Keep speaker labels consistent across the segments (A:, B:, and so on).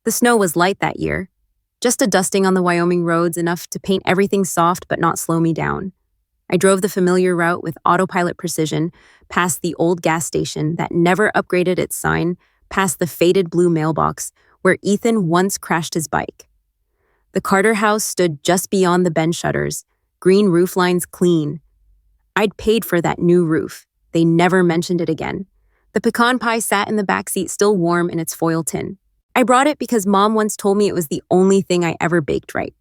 A: The snow was light that year, just a dusting on the Wyoming roads, enough to paint everything soft but not slow me down. I drove the familiar route with autopilot precision, past the old gas station that never upgraded its sign, past the faded blue mailbox where Ethan once crashed his bike. The Carter house stood just beyond the bend shutters, green roof lines clean. I'd paid for that new roof. They never mentioned it again. The pecan pie sat in the back seat, still warm in its foil tin. I brought it because Mom once told me it was the only thing I ever baked right.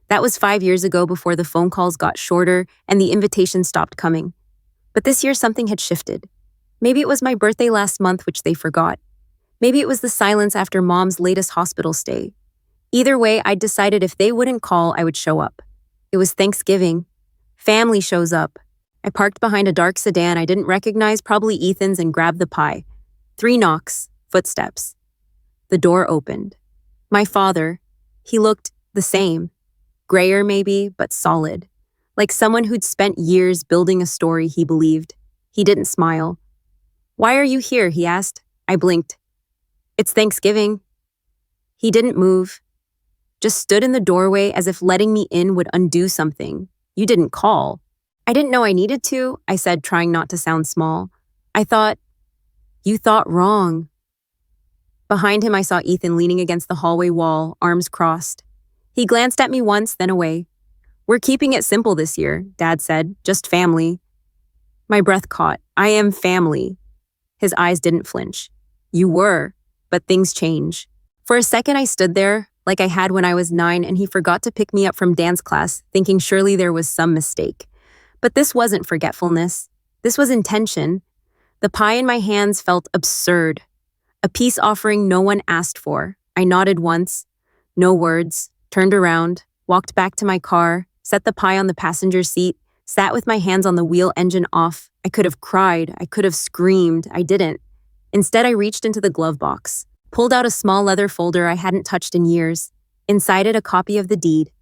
A: That was 5 years ago, before the phone calls got shorter and the invitations stopped coming. But this year something had shifted. Maybe it was my birthday last month, which they forgot. Maybe it was the silence after Mom's latest hospital stay. Either way, I'd decided if they wouldn't call, I would show up. It was Thanksgiving. Family shows up. I parked behind a dark sedan I didn't recognize, probably Ethan's, and grabbed the pie. 3 knocks, footsteps. The door opened. My father. He looked the same. Grayer maybe, but solid. Like someone who'd spent years building a story he believed. He didn't smile. "Why are you here?" he asked. I blinked. "It's Thanksgiving." He didn't move. Just stood in the doorway as if letting me in would undo something. "You didn't call." "I didn't know I needed to," I said, trying not to sound small. "I thought..." "You thought wrong." Behind him, I saw Ethan leaning against the hallway wall, arms crossed. He glanced at me once, then away. "We're keeping it simple this year," Dad said. "Just family." My breath caught. "I am family." His eyes didn't flinch. "You were, but things change." For a second, I stood there, like I had when I was 9, and he forgot to pick me up from dance class, thinking surely there was some mistake. But this wasn't forgetfulness. This was intention. The pie in my hands felt absurd. A peace offering no one asked for. I nodded once. No words. Turned around, walked back to my car, set the pie on the passenger seat, sat with my hands on the wheel, engine off. I could have cried. I could have screamed. I didn't. Instead, I reached into the glove box, pulled out a small leather folder I hadn't touched in years. Inside it, a copy of the deed.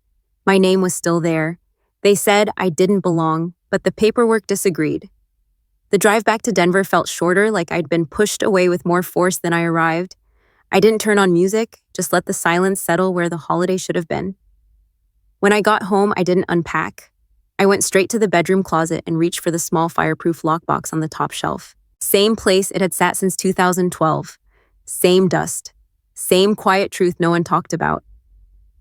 A: My name was still there. They said I didn't belong, but the paperwork disagreed. The drive back to Denver felt shorter, like I'd been pushed away with more force than I arrived. I didn't turn on music, just let the silence settle where the holiday should have been. When I got home, I didn't unpack. I went straight to the bedroom closet and reached for the small fireproof lockbox on the top shelf. Same place it had sat since 2012. Same dust. Same quiet truth no one talked about.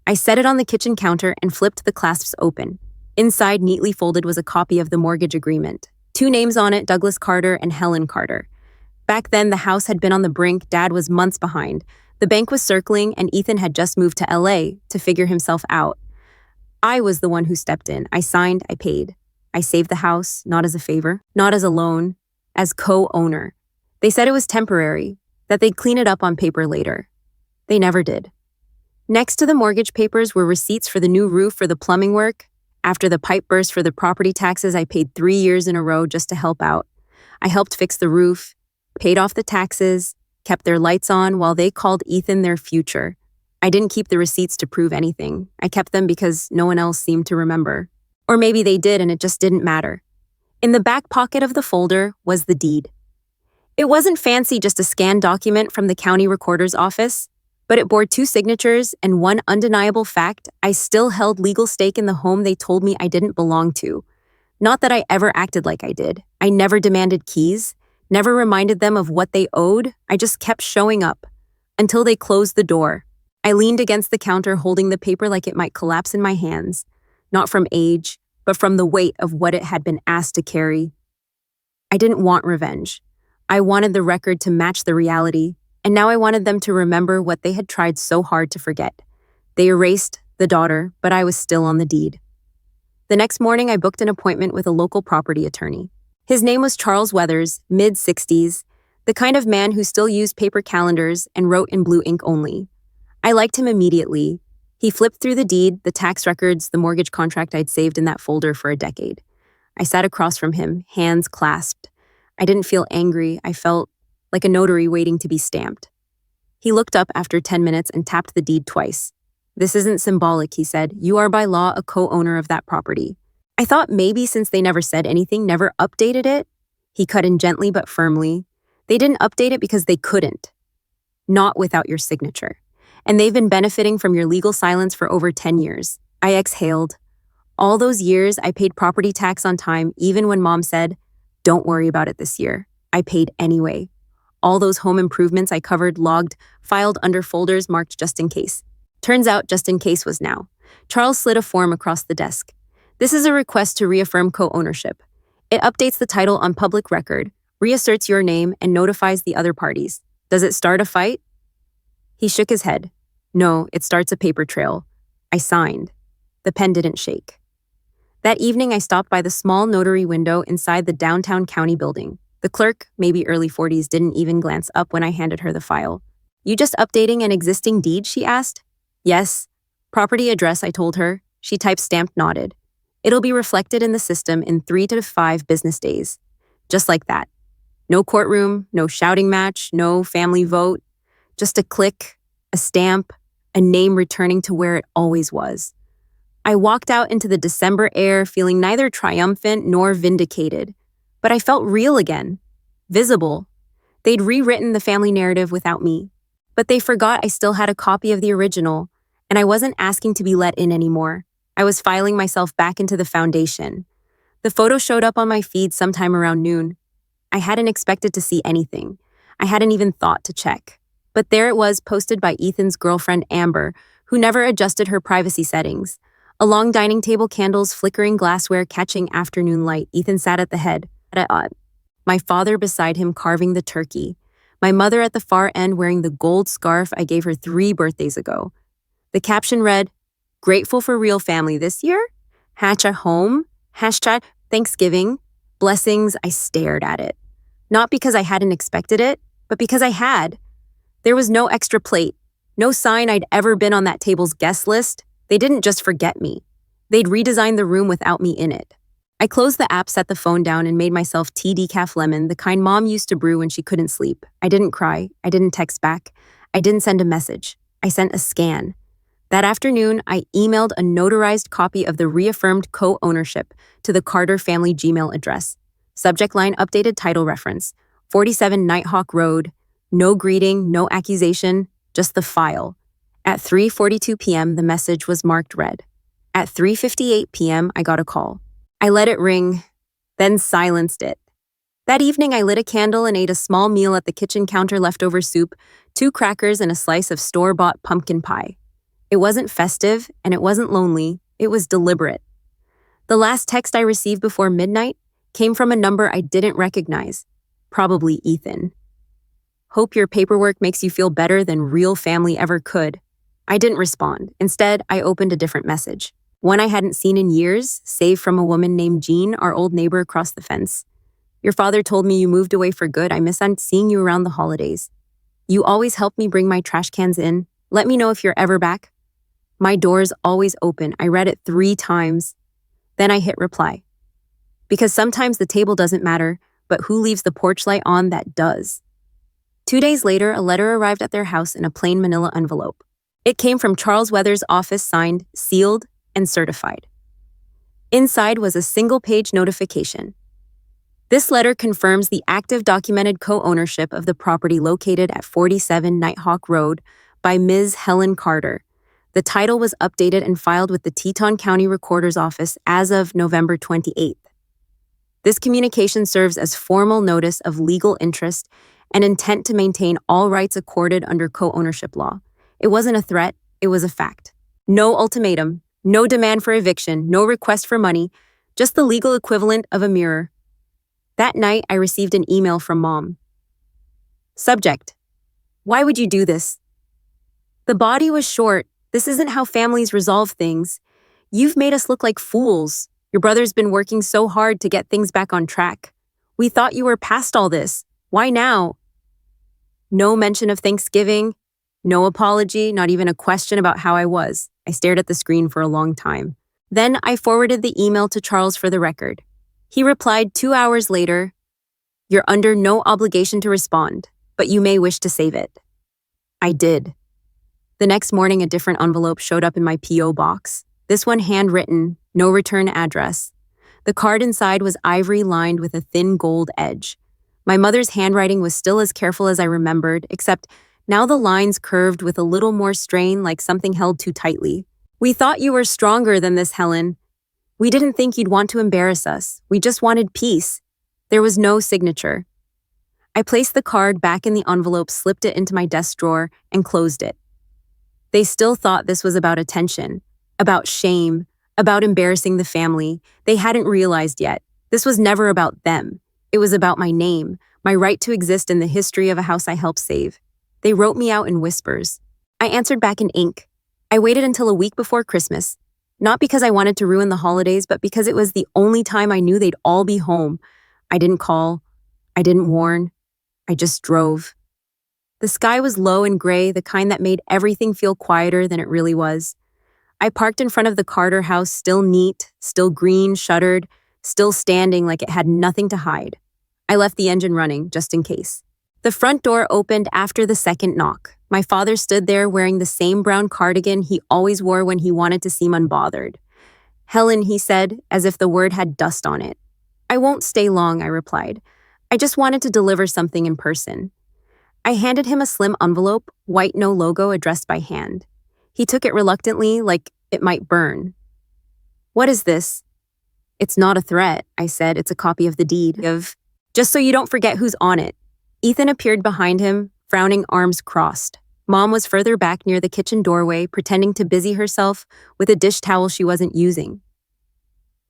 A: I set it on the kitchen counter and flipped the clasps open. Inside, neatly folded, was a copy of the mortgage agreement. 2 names on it, Douglas Carter and Helen Carter. Back then, the house had been on the brink. Dad was months behind. The bank was circling, and Ethan had just moved to LA to figure himself out. I was the one who stepped in. I signed, I paid. I saved the house, not as a favor, not as a loan, as co-owner. They said it was temporary, that they'd clean it up on paper later. They never did. Next to the mortgage papers were receipts for the new roof for the plumbing work. After the pipe burst for the property taxes, I paid 3 years in a row just to help out. I helped fix the roof, paid off the taxes, kept their lights on while they called Ethan their future. I didn't keep the receipts to prove anything. I kept them because no one else seemed to remember. Or maybe they did and it just didn't matter. In the back pocket of the folder was the deed. It wasn't fancy, just a scanned document from the county recorder's office, but it bore 2 signatures and one undeniable fact: I still held legal stake in the home they told me I didn't belong to. Not that I ever acted like I did. I never demanded keys, never reminded them of what they owed. I just kept showing up until they closed the door. I leaned against the counter, holding the paper like it might collapse in my hands, not from age, but from the weight of what it had been asked to carry. I didn't want revenge. I wanted the record to match the reality, and now I wanted them to remember what they had tried so hard to forget. They erased the daughter, but I was still on the deed. The next morning, I booked an appointment with a local property attorney. His name was Charles Weathers, mid-60s, the kind of man who still used paper calendars and wrote in blue ink only. I liked him immediately. He flipped through the deed, the tax records, the mortgage contract I'd saved in that folder for a decade. I sat across from him, hands clasped. I didn't feel angry. I felt like a notary waiting to be stamped. He looked up after 10 minutes and tapped the deed twice. "This isn't symbolic," he said. "You are by law a co-owner of that property." I thought maybe since they never said anything, never updated it. He cut in gently but firmly. They didn't update it because they couldn't. Not without your signature. And they've been benefiting from your legal silence for over 10 years. I exhaled. All those years, I paid property tax on time, even when Mom said, "Don't worry about it this year." I paid anyway. All those home improvements I covered, logged, filed under folders marked just in case. Turns out just in case was now. Charles slid a form across the desk. This is a request to reaffirm co-ownership. It updates the title on public record, reasserts your name, and notifies the other parties. Does it start a fight? He shook his head. No, it starts a paper trail. I signed. The pen didn't shake. That evening, I stopped by the small notary window inside the downtown county building. The clerk, maybe early 40s, didn't even glance up when I handed her the file. You just updating an existing deed, she asked. Yes. Property address, I told her. She typed stamped nodded. It'll be reflected in the system in 3 to 5 business days. Just like that. No courtroom, no shouting match, no family vote. Just a click, a stamp, a name returning to where it always was. I walked out into the December air feeling neither triumphant nor vindicated, but I felt real again, visible. They'd rewritten the family narrative without me, but they forgot I still had a copy of the original, and I wasn't asking to be let in anymore. I was filing myself back into the foundation. The photo showed up on my feed sometime around noon. I hadn't expected to see anything. I hadn't even thought to check. But there it was, posted by Ethan's girlfriend Amber, who never adjusted her privacy settings. A long dining table, candles, flickering glassware catching afternoon light. Ethan sat at the head. My father beside him carving the turkey. My mother at the far end wearing the gold scarf I gave her 3 birthdays ago. The caption read, "Grateful for real family this year? Hatch at home? Hashtag Thanksgiving. Blessings." I stared at it. Not because I hadn't expected it, but because I had. There was no extra plate, no sign I'd ever been on that table's guest list. They didn't just forget me. They'd redesigned the room without me in it. I closed the app, set the phone down, and made myself tea decaf lemon, the kind Mom used to brew when she couldn't sleep. I didn't cry. I didn't text back. I didn't send a message. I sent a scan. That afternoon, I emailed a notarized copy of the reaffirmed co-ownership to the Carter family Gmail address. Subject line, updated title reference, 47 Nighthawk Road. No greeting, no accusation, just the file. At 3:42 p.m., the message was marked read. At 3:58 p.m., I got a call. I let it ring, then silenced it. That evening, I lit a candle and ate a small meal at the kitchen counter, leftover soup, 2 crackers, and a slice of store-bought pumpkin pie. It wasn't festive, and it wasn't lonely. It was deliberate. The last text I received before midnight came from a number I didn't recognize, probably Ethan. Hope your paperwork makes you feel better than real family ever could. I didn't respond. Instead, I opened a different message. One I hadn't seen in years, saved from a woman named Jean, our old neighbor across the fence. Your father told me you moved away for good. I miss seeing you around the holidays. You always help me bring my trash cans in. Let me know if you're ever back. My door's always open. I read it 3 times. Then I hit reply. Because sometimes the table doesn't matter, but who leaves the porch light on that does. 2 days later, a letter arrived at their house in a plain manila envelope. It came from Charles Weathers' office, signed, sealed, and certified. Inside was a single-page notification. This letter confirms the active documented co-ownership of the property located at 47 Nighthawk Road by Ms. Helen Carter. The title was updated and filed with the Teton County Recorder's Office as of November 28th. This communication serves as formal notice of legal interest and intent to maintain all rights accorded under co-ownership law. It wasn't a threat, it was a fact. No ultimatum, no demand for eviction, no request for money, just the legal equivalent of a mirror. That night, I received an email from Mom. Subject: Why would you do this? The body was short. This isn't how families resolve things. You've made us look like fools. Your brother's been working so hard to get things back on track. We thought you were past all this. Why now? No mention of Thanksgiving, no apology, not even a question about how I was. I stared at the screen for a long time. Then I forwarded the email to Charles for the record. He replied 2 hours later, "You're under no obligation to respond, but you may wish to save it." I did. The next morning, a different envelope showed up in my P.O. box. This one handwritten, no return address. The card inside was ivory lined with a thin gold edge. My mother's handwriting was still as careful as I remembered, except Now the lines curved with a little more strain, like something held too tightly. "We thought you were stronger than this, Helen. We didn't think you'd want to embarrass us. We just wanted peace." There was no signature. I placed the card back in the envelope, slipped it into my desk drawer, and closed it. They still thought this was about attention, about shame, about embarrassing the family. They hadn't realized yet. This was never about them. It was about my name, my right to exist in the history of a house I helped save. They wrote me out in whispers. I answered back in ink. I waited until a week before Christmas, not because I wanted to ruin the holidays, but because it was the only time I knew they'd all be home. I didn't call. I didn't warn. I just drove. The sky was low and gray, the kind that made everything feel quieter than it really was. I parked in front of the Carter house, still neat, still green, shuttered, still standing like it had nothing to hide. I left the engine running, just in case. The front door opened after the second knock. My father stood there wearing the same brown cardigan he always wore when he wanted to seem unbothered. "Helen," he said, as if the word had dust on it. "I won't stay long," I replied. "I just wanted to deliver something in person." I handed him a slim envelope, white no logo, addressed by hand. He took it reluctantly, like it might burn. "What is this?" "It's not a threat," I said. "It's a copy of the deed of... Just so you don't forget who's on it." Ethan appeared behind him, frowning, arms crossed. Mom was further back near the kitchen doorway, pretending to busy herself with a dish towel she wasn't using.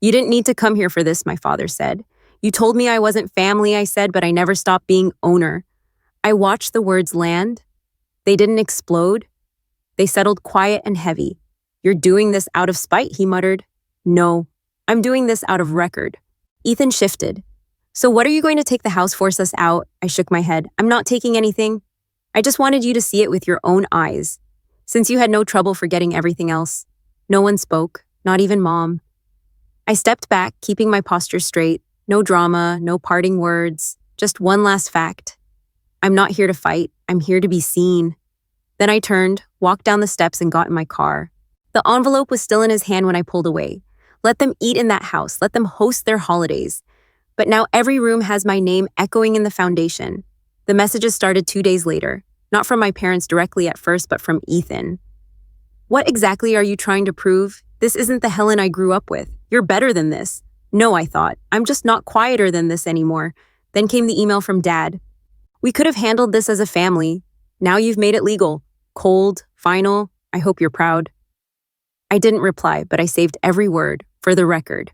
A: "You didn't need to come here for this," my father said. "You told me I wasn't family," I said, "but I never stopped being owner." I watched the words land. They didn't explode. They settled quiet and heavy. "You're doing this out of spite," he muttered. "No, I'm doing this out of record." Ethan shifted. "So what are you going to take the house, force us out?" I shook my head. "I'm not taking anything. I just wanted you to see it with your own eyes. Since you had no trouble forgetting everything else." No one spoke, not even Mom. I stepped back, keeping my posture straight. No drama, no parting words, just one last fact. I'm not here to fight. I'm here to be seen. Then I turned, walked down the steps, and got in my car. The envelope was still in his hand when I pulled away. Let them eat in that house. Let them host their holidays. But now every room has my name echoing in the foundation. The messages started 2 days later, not from my parents directly at first, but from Ethan. "What exactly are you trying to prove? This isn't the Helen I grew up with. You're better than this." "No," I thought. "I'm just not quieter than this anymore." Then came the email from Dad. "We could have handled this as a family. Now you've made it legal. Cold, final. I hope you're proud." I didn't reply, but I saved every word, for the record.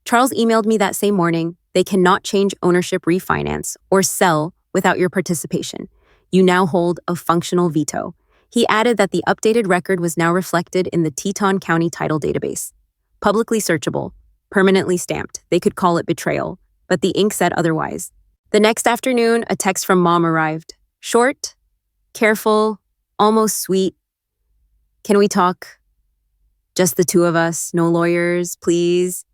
A: Charles emailed me that same morning. "They cannot change ownership, refinance, or sell without your participation. You now hold a functional veto." He added that the updated record was now reflected in the Teton County title database. Publicly searchable, permanently stamped. They could call it betrayal, but the ink said otherwise. The next afternoon, a text from Mom arrived. Short, careful, almost sweet. "Can we talk? Just the two of us, no lawyers, please."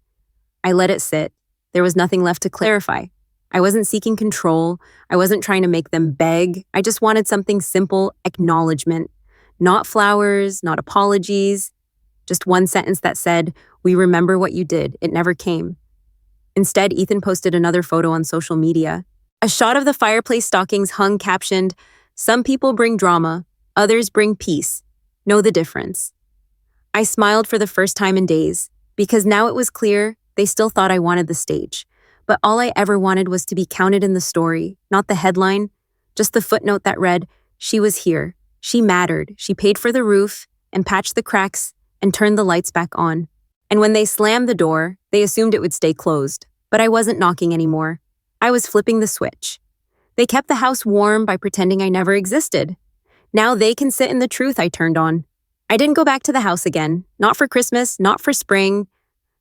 A: I let it sit. There was nothing left to clarify. I wasn't seeking control. I wasn't trying to make them beg. I just wanted something simple, acknowledgement. Not flowers, not apologies. Just one sentence that said, "We remember what you did." It never came. Instead, Ethan posted another photo on social media. A shot of the fireplace stockings hung captioned, "Some people bring drama, others bring peace. Know the difference." I smiled for the first time in days, because now it was clear they still thought I wanted the stage. But all I ever wanted was to be counted in the story, not the headline, just the footnote that read, "She was here. She mattered. She paid for the roof and patched the cracks and turned the lights back on." And when they slammed the door, they assumed it would stay closed. But I wasn't knocking anymore. I was flipping the switch. They kept the house warm by pretending I never existed. Now they can sit in the truth I turned on. I didn't go back to the house again. Not for Christmas, not for spring.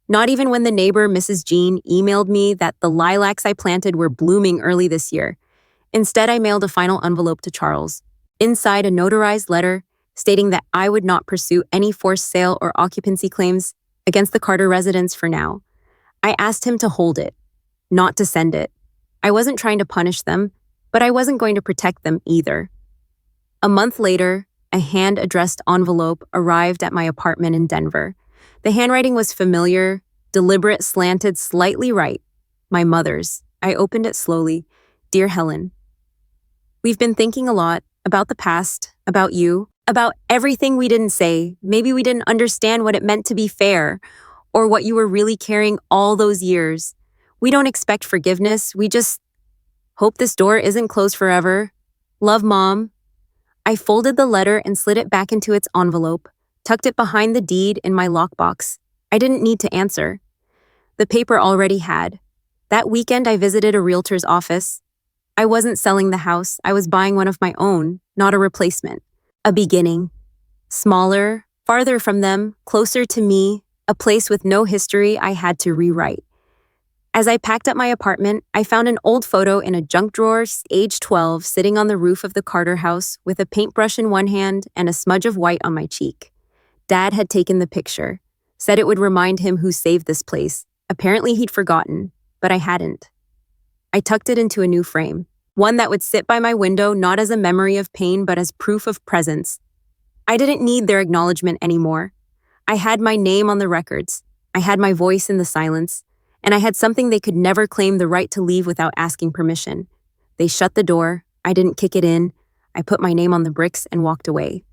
A: Not even when the neighbor, Mrs. Jean, emailed me that the lilacs I planted were blooming early this year. Instead, I mailed a final envelope to Charles. Inside, a notarized letter stating that I would not pursue any forced sale or occupancy claims against the Carter residence for now. I asked him to hold it, not to send it. I wasn't trying to punish them, but I wasn't going to protect them either. A month later, a hand-addressed envelope arrived at my apartment in Denver. The handwriting was familiar, deliberate, slanted, slightly right. My mother's. I opened it slowly. "Dear Helen, we've been thinking a lot about the past, about you, about everything we didn't say. Maybe we didn't understand what it meant to be fair, or what you were really carrying all those years. We don't expect forgiveness, we just hope this door isn't closed forever. Love, Mom. I folded the letter and slid it back into its envelope, tucked it behind the deed in my lockbox. I didn't need to answer. The paper already had. That weekend, I visited a realtor's office. I wasn't selling the house, I was buying one of my own, not a replacement. A beginning. Smaller, farther from them, closer to me, a place with no history I had to rewrite. As I packed up my apartment, I found an old photo in a junk drawer, age 12, sitting on the roof of the Carter house with a paintbrush in one hand and a smudge of white on my cheek. Dad had taken the picture, said it would remind him who saved this place. Apparently he'd forgotten, but I hadn't. I tucked it into a new frame, one that would sit by my window not as a memory of pain but as proof of presence. I didn't need their acknowledgement anymore. I had my name on the records, I had my voice in the silence, and I had something they could never claim the right to leave without asking permission. They shut the door, I didn't kick it in, I put my name on the bricks and walked away.